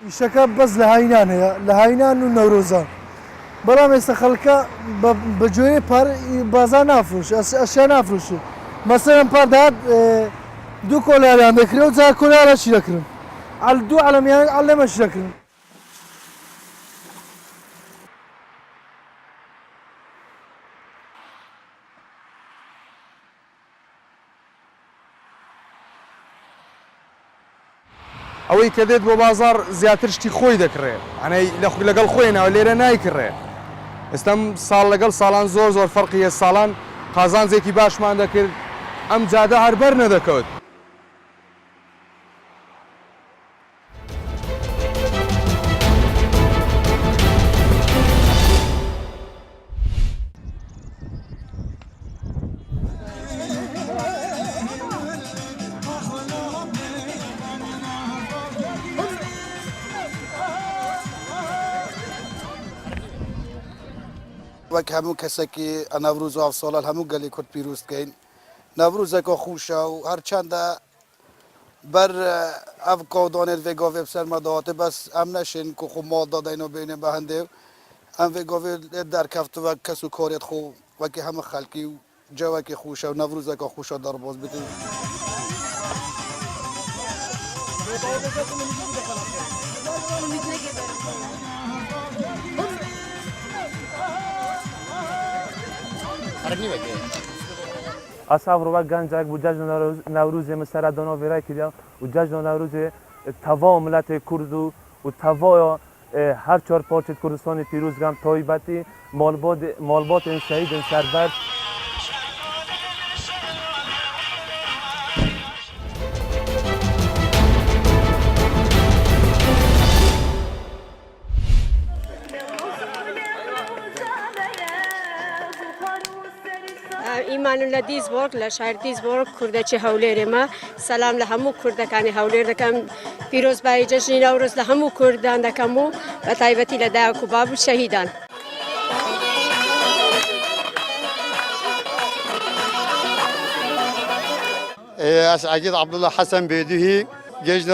ئیشەکە بەس لە هاینان هەیە لە هاینان و نەورۆزان بەڵام ئێستا خەڵکە بە گوێرەی بازار نافرۆشێ ئەشیا نافرۆشێ مەسەڵەن پار دەهات دوو کۆلاریان دەکرێت و جا کۆلارە چی دەکردن دوو عەلەمیان عەلەمەش دەکردن ئەوەی کە دێت بۆ بازار زیاتر شتی خۆی دەکڕێت ئەنەی لەگەڵ خۆینەوە لێرە نایکڕێ ئێستام ساڵ لەگەڵ ساڵان زۆر فەرقی هەیە ساڵان قازانجێکی باشمان دەکرد ئەم جادە هەر بەر نەدەکەوت وەک هەموو کەسێکی نەڤروز و ئەڤساڵان هەموو گەلی کورد پیرۆز بکەین نەڤروزێکە خوشە و هەرچەندە بەر ئەڤ کاودانێت vێگاڤێ سەرمەداهاتێ بەس ئەم نەشین کو خۆ ماڵ دادەین و بینێ بە هەندێ ئەم vێگاڤێ دەرکەفتووە کەس و کارێت خۆ وەکی هەموو خەڵکی و جەوەکی خوشە و نەڤروزێکە خوشە دەرباز بێتین أصحاب روبا گنجک و جشن نوروز مسر دانا ویرای کردیم و جشن نوروز توا ملت کرد و توا هر چهار پارچه کردستان پیروز گم تایبتی مالبات شهید سربر ایمان لدیزبورگ لشهر دیزبورگ کردچی هولیر ما سلام لهمو کردکانی هولیر دکم پیروز بای جشن نوروز لهمو کردان دکمو و تایبتی لدا کباب شهیدان عزیز عبدالله حسن بیدوهی جشن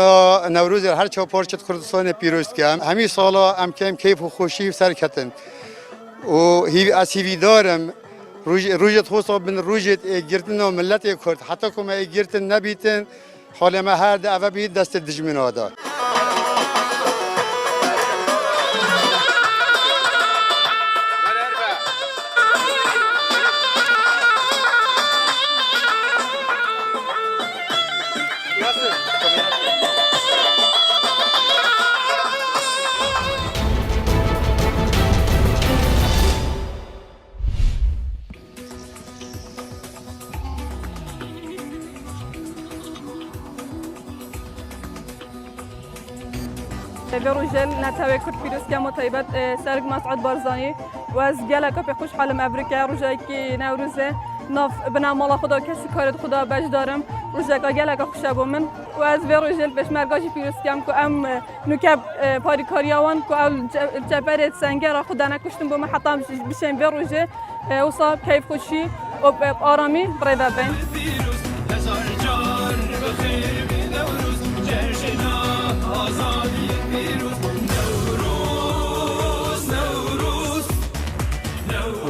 نوروز هر چه پارچه کردستان پیروز کردم همین سالا ام کم کیف و خوشی سرکتن و از هیوی دارم روجت خوصا بن روجت گرتن و ملت کرد حتی که ما گرتن نبیتن حال ما هر دعوه بید دست دجمن آداد بروجل نتاوي كرد فيروس كامو طيبات سرق مسعود بارزاني واز جالا كوبي خوش حالم افريقيا روجاي كي نوروزه ناف بنا مالا خدا کسی کارت خدا بج دارم روزگاه گله که خوشا بومن و از وروجل بهش مرگاجی پیروز کم که ام نکب پاری کاریاوان که اول جبرت سنگر خدا نکشتم بوم حتی بشین وروجه وصاب کیف خوشی و آرامی برای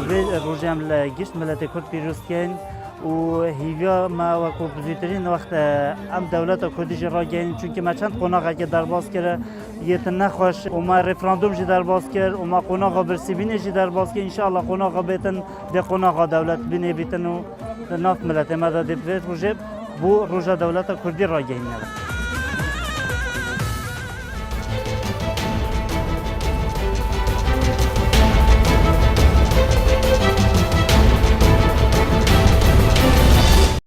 بین روزم لگیست ملت کرد پیروز کن و هیویا ما وقت بزرگترین وقت ام دولت کردی را گین چون که ما چند قناقه که درباز کرد یه نخواش و ما رفراندوم جی درباز کرد و ما قناقه برسیبینه جی درباز کرد انشالله قناقه بیتن ده قناقه دولت بینه بیتن و ناف ملت ما داده بیت روزه بو روزه دولت کردی را گین